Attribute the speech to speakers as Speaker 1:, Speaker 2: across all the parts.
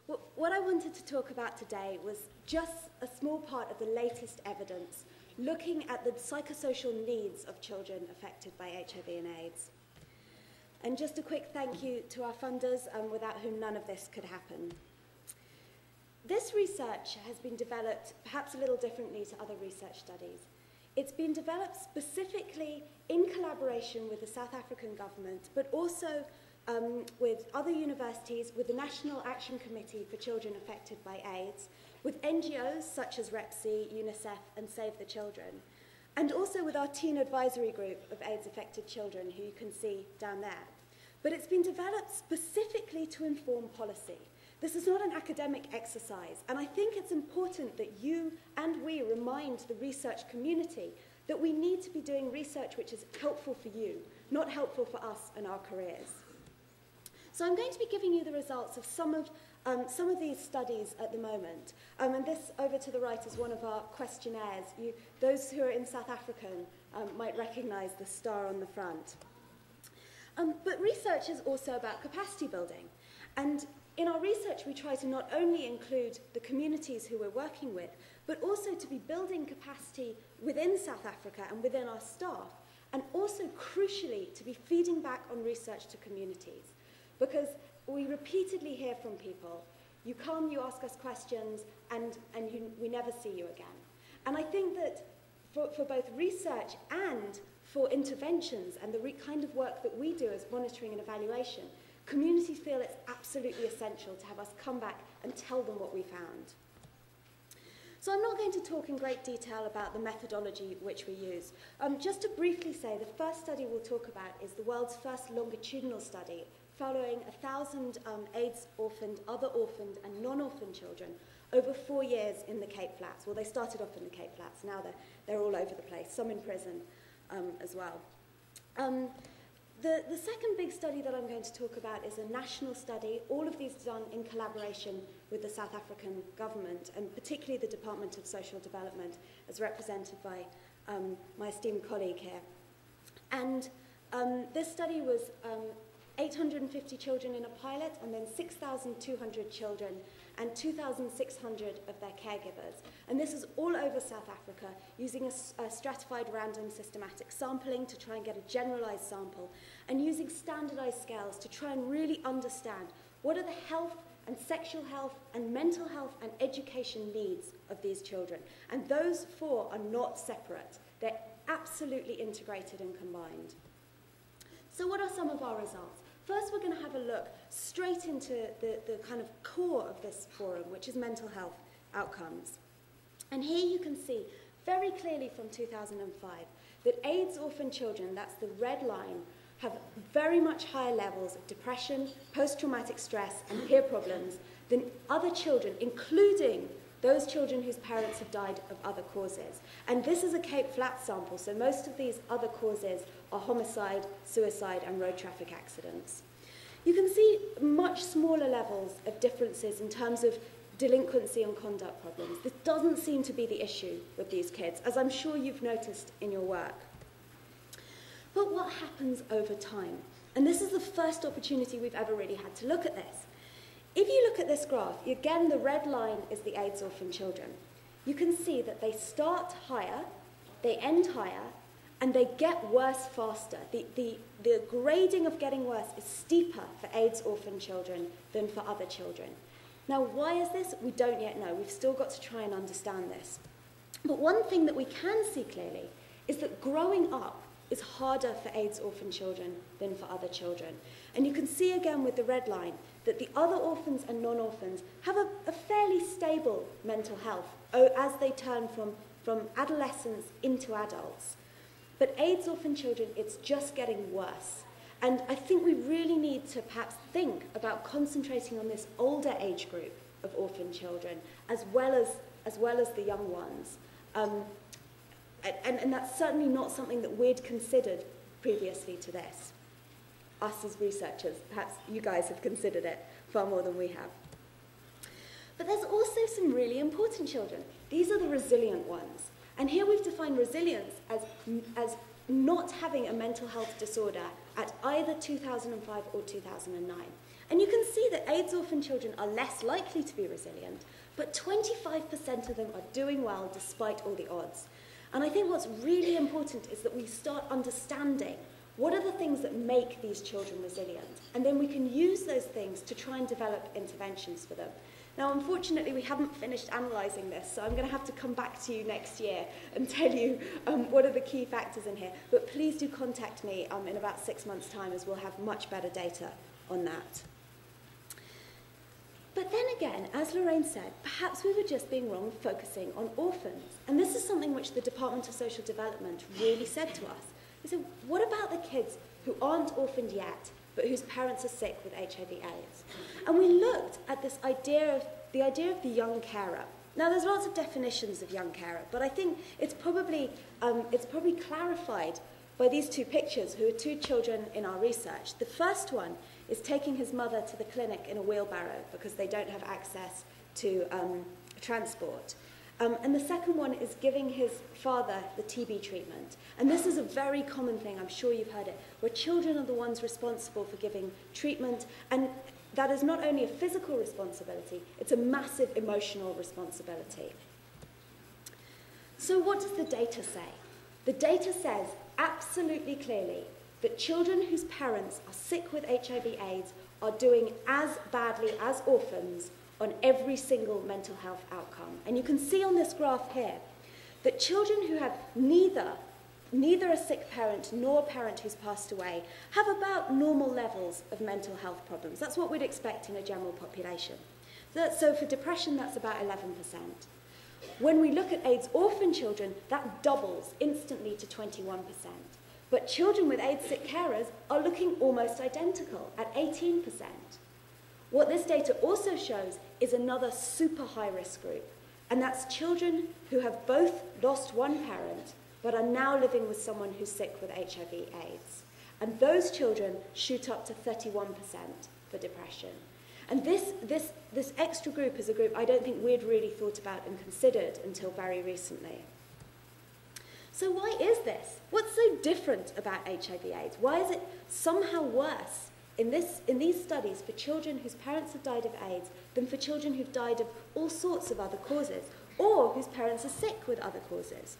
Speaker 1: What I wanted to talk about today was just a small part of the latest evidence looking at the psychosocial needs of children affected by HIV and AIDS. And just a quick thank you to our funders, without whom none of this could happen. This research has been developed perhaps a little differently to other research studies. It's been developed specifically in collaboration with the South African government, but also with other universities, with the National Action Committee for Children Affected by AIDS, with NGOs such as REPSSI, UNICEF and Save the Children, and also with our teen advisory group of AIDS-affected children, who you can see down there. But it's been developed specifically to inform policy. This is not an academic exercise, and I think it's important that you and we remind the research community that we need to be doing research which is helpful for you, not helpful for us and our careers. So I'm going to be giving you the results of some of these studies at the moment. And this over to the right is one of our questionnaires. Those who are in South African might recognize the star on the front. But research is also about capacity building. And in our research, we try to not only include the communities who we're working with, but also to be building capacity within South Africa and within our staff, and also, crucially, to be feeding back on research to communities. Because we repeatedly hear from people, you come, you ask us questions, and we never see you again. And I think that for both research and for interventions and the kind of work that we do as monitoring and evaluation, communities feel it's absolutely essential to have us come back and tell them what we found. So I'm not going to talk in great detail about the methodology which we use. Just to briefly say, the first study we'll talk about is the world's first longitudinal study following 1,000 AIDS-orphaned, other orphaned and non-orphaned children over 4 years in the Cape Flats. Well, they started off in the Cape Flats. Now they're all over the place, some in prison as well. The second big study that I'm going to talk about is a national study, all of these done in collaboration with the South African government, and particularly the Department of Social Development, as represented by my esteemed colleague here. And this study was 850 children in a pilot, and then 6,200 children and 2,600 of their caregivers. And this is all over South Africa, using a stratified random systematic sampling to try and get a generalized sample, and using standardized scales to try and really understand what are the health and sexual health and mental health and education needs of these children. And those four are not separate. They're absolutely integrated and combined. So what are some of our results? First, we're going to have a look straight into the kind of core of this forum, which is mental health outcomes. And here you can see very clearly from 2005 that AIDS-orphaned children, that's the red line, have very much higher levels of depression, post-traumatic stress, and peer problems than other children, including those children whose parents have died of other causes. And this is a Cape Flats sample, so most of these other causes are homicide, suicide, and road traffic accidents. You can see much smaller levels of differences in terms of delinquency and conduct problems. This doesn't seem to be the issue with these kids, as I'm sure you've noticed in your work. But what happens over time? And this is the first opportunity we've ever really had to look at this. If you look at this graph, again, the red line is the AIDS-orphaned children. You can see that they start higher, they end higher, and they get worse faster. The grading of getting worse is steeper for AIDS-orphaned children than for other children. Now, why is this? We don't yet know. We've still got to try and understand this. But one thing that we can see clearly is that growing up is harder for AIDS-orphaned children than for other children. And you can see again with the red line that the other orphans and non-orphans have a fairly stable mental health as they turn from adolescence into adults. But AIDS-orphaned children, it's just getting worse. And I think we really need to perhaps think about concentrating on this older age group of orphan children, as well as the young ones. And that's certainly not something that we'd considered previously to this. Us as researchers, perhaps you guys have considered it far more than we have. But there's also some really important children. These are the resilient ones. And here we've defined resilience as not having a mental health disorder at either 2005 or 2009. And you can see that AIDS orphan children are less likely to be resilient, but 25% of them are doing well despite all the odds. And I think what's really important is that we start understanding what are the things that make these children resilient, and then we can use those things to try and develop interventions for them. Now, unfortunately, we haven't finished analysing this, so I'm going to have to come back to you next year and tell you what are the key factors in here. But please do contact me in about 6 months' time, as we'll have much better data on that. But then again, as Lorraine said, perhaps we were just being wrong focusing on orphans. And this is something which the Department of Social Development really said to us. They said, what about the kids who aren't orphaned yet, but whose parents are sick with HIV/AIDS? And we looked at this idea of the young carer. Now, there's lots of definitions of young carer, but I think it's probably clarified by these two pictures, who are two children in our research. The first one is taking his mother to the clinic in a wheelbarrow because they don't have access to transport. And the second one is giving his father the TB treatment. And this is a very common thing, I'm sure you've heard it, where children are the ones responsible for giving treatment. And that is not only a physical responsibility, it's a massive emotional responsibility. So what does the data say? The data says absolutely clearly that children whose parents are sick with HIV/AIDS are doing as badly as orphans on every single mental health outcome. And you can see on this graph here that children who have neither a sick parent nor a parent who's passed away have about normal levels of mental health problems. That's what we'd expect in a general population. So for depression, that's about 11%. When we look at AIDS orphan children, that doubles instantly to 21%. But children with AIDS sick carers are looking almost identical at 18%. What this data also shows is another super high-risk group, and that's children who have both lost one parent but are now living with someone who's sick with HIV/AIDS. And those children shoot up to 31% for depression. And this extra group is a group I don't think we'd really thought about and considered until very recently. So why is this? What's so different about HIV/AIDS? Why is it somehow worse in these studies for children whose parents have died of AIDS than for children who've died of all sorts of other causes, or whose parents are sick with other causes?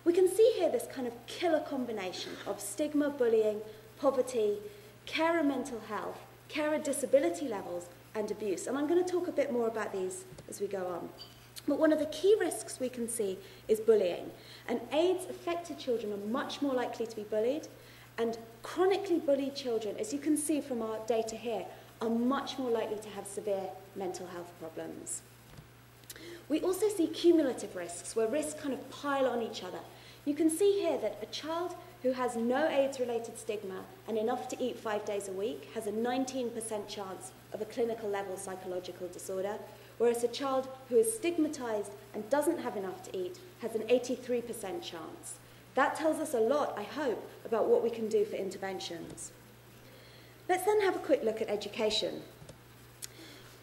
Speaker 1: We can see here this kind of killer combination of stigma, bullying, poverty, carer mental health, carer disability levels, and abuse. And I'm going to talk a bit more about these as we go on. But one of the key risks we can see is bullying. And AIDS-affected children are much more likely to be bullied, and chronically bullied children, as you can see from our data here, are much more likely to have severe mental health problems. We also see cumulative risks, where risks kind of pile on each other. You can see here that a child who has no AIDS-related stigma and enough to eat 5 days a week has a 19% chance of a clinical level psychological disorder, whereas a child who is stigmatized and doesn't have enough to eat has an 83% chance. That tells us a lot, I hope, about what we can do for interventions. Let's then have a quick look at education.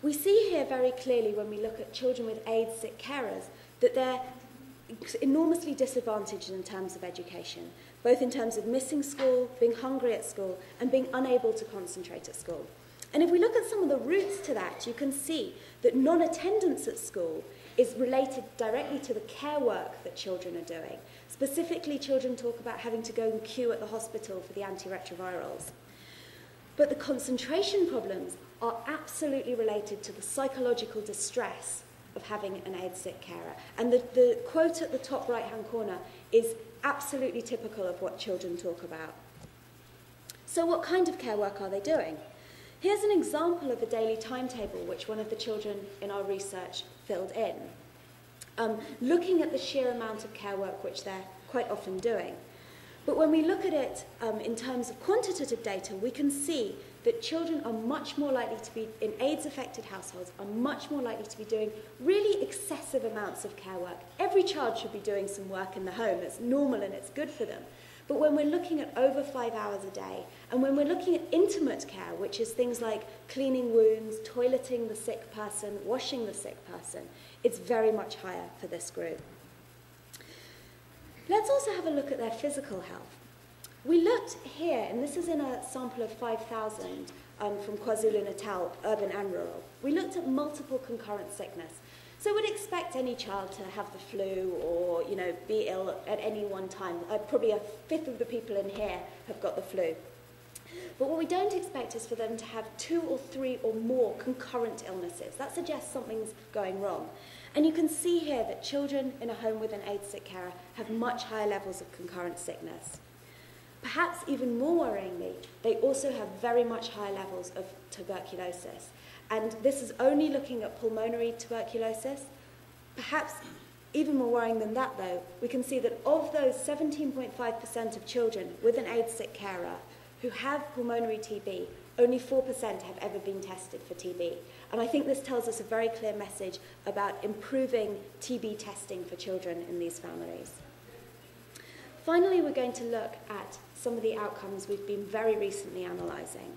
Speaker 1: We see here very clearly when we look at children with AIDS sick carers that they're enormously disadvantaged in terms of education, both in terms of missing school, being hungry at school, and being unable to concentrate at school. And if we look at some of the roots to that, you can see that non-attendance at school is related directly to the care work that children are doing. Specifically, children talk about having to go and queue at the hospital for the antiretrovirals. But the concentration problems are absolutely related to the psychological distress of having an AIDS sick carer. And the quote at the top right-hand corner is absolutely typical of what children talk about. So what kind of care work are they doing? Here's an example of a daily timetable which one of the children in our research filled in, looking at the sheer amount of care work which they're quite often doing. But when we look at it in terms of quantitative data, we can see that children are much more likely to be, in AIDS-affected households, are much more likely to be doing really excessive amounts of care work. Every child should be doing some work in the home. It's normal and it's good for them. But when we're looking at over 5 hours a day, and when we're looking at intimate care, which is things like cleaning wounds, toileting the sick person, washing the sick person, it's very much higher for this group. Let's also have a look at their physical health. We looked here, and this is in a sample of 5,000 from KwaZulu-Natal, urban and rural. We looked at multiple concurrent sickness. So we'd expect any child to have the flu or, you know, be ill at any one time. Probably a fifth of the people in here have got the flu. But what we don't expect is for them to have 2 or 3 or more concurrent illnesses. That suggests something's going wrong. And you can see here that children in a home with an AIDS sick carer have much higher levels of concurrent sickness. Perhaps even more worryingly, they also have very much higher levels of tuberculosis. And this is only looking at pulmonary tuberculosis. Perhaps even more worrying than that, though, we can see that of those 17.5% of children with an AIDS sick carer who have pulmonary TB, only 4% have ever been tested for TB. And I think this tells us a very clear message about improving TB testing for children in these families. Finally, we're going to look at some of the outcomes we've been very recently analysing.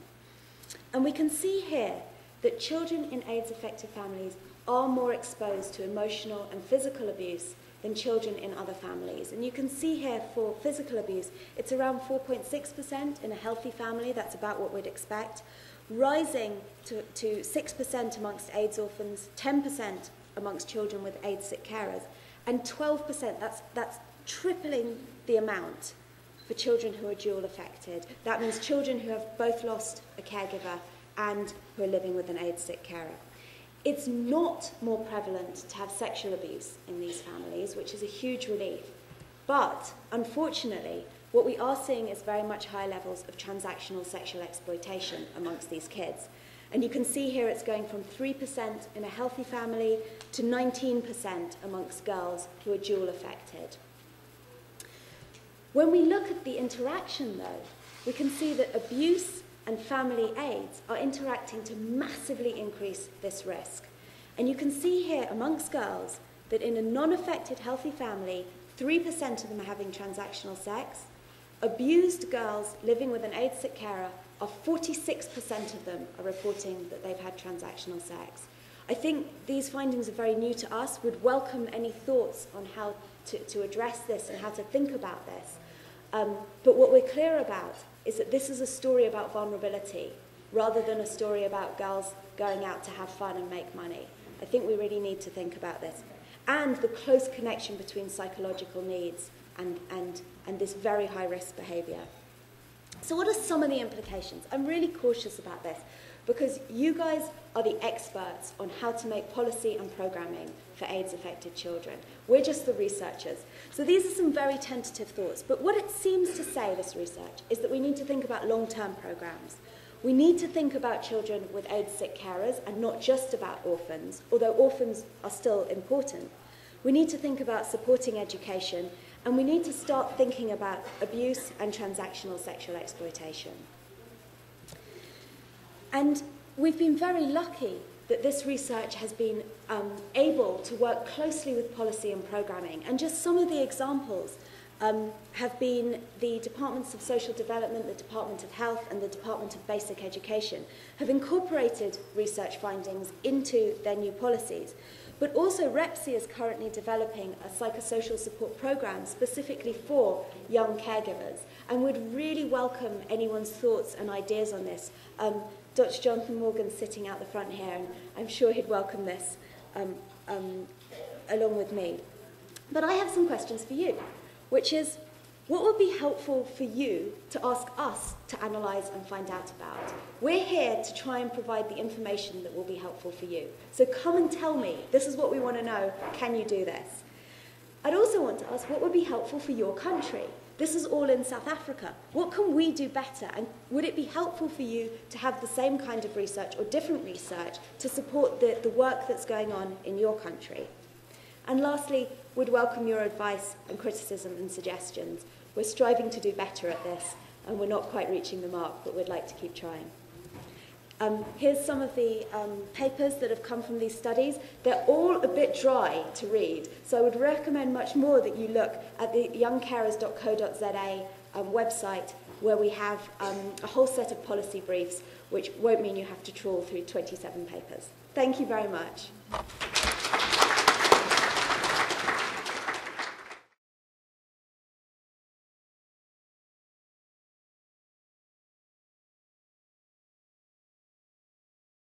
Speaker 1: And we can see here that children in AIDS-affected families are more exposed to emotional and physical abuse than children in other families. And you can see here for physical abuse, it's around 4.6% in a healthy family. That's about what we'd expect, rising to 6% amongst AIDS orphans, 10% amongst children with AIDS sick carers, and 12%, that's tripling the amount for children who are dual affected. That means children who have both lost a caregiver and who are living with an AIDS sick carer. It's not more prevalent to have sexual abuse in these families, which is a huge relief. But unfortunately, what we are seeing is very much high levels of transactional sexual exploitation amongst these kids. And you can see here it's going from 3% in a healthy family to 19% amongst girls who are dual affected. When we look at the interaction, though, we can see that abuse and family AIDS are interacting to massively increase this risk. And you can see here amongst girls that in a non-affected healthy family, 3% of them are having transactional sex. Abused girls living with an AIDS sick carer, 46% of them are reporting that they've had transactional sex. I think these findings are very new to us. Would welcome any thoughts on how to address this and how to think about this. But what we're clear about is that this is a story about vulnerability rather than a story about girls going out to have fun and make money. I think we really need to think about this. And the close connection between psychological needs and this very high-risk behaviour. So what are some of the implications? I'm really cautious about this because you guys are the experts on how to make policy and programming for AIDS-affected children. We're just the researchers. So these are some very tentative thoughts. But what it seems to say, this research, is that we need to think about long-term programs. We need to think about children with AIDS-sick carers and not just about orphans, although orphans are still important. We need to think about supporting education, and we need to start thinking about abuse and transactional sexual exploitation. And we've been very lucky that this research has been able to work closely with policy and programming. And just some of the examples have been the Departments of Social Development, the Department of Health, and the Department of Basic Education have incorporated research findings into their new policies. But also REPSSI is currently developing a psychosocial support program specifically for young caregivers, and would really welcome anyone's thoughts and ideas on this. Dr. Jonathan Morgan's sitting out the front here, and I'm sure he'd welcome this along with me. But I have some questions for you, which is, what would be helpful for you to ask us to analyse and find out about? We're here to try and provide the information that will be helpful for you. So come and tell me, this is what we want to know, can you do this? I'd also want to ask, what would be helpful for your country? This is all in South Africa. What can we do better? And would it be helpful for you to have the same kind of research or different research to support the work that's going on in your country? And lastly, would welcome your advice and criticism and suggestions. We're striving to do better at this, and we're not quite reaching the mark, but we'd like to keep trying. Here's some of the papers that have come from these studies. They're all a bit dry to read, so I would recommend much more that you look at the youngcarers.co.za website, where we have a whole set of policy briefs, which won't mean you have to trawl through 27 papers. Thank you very much.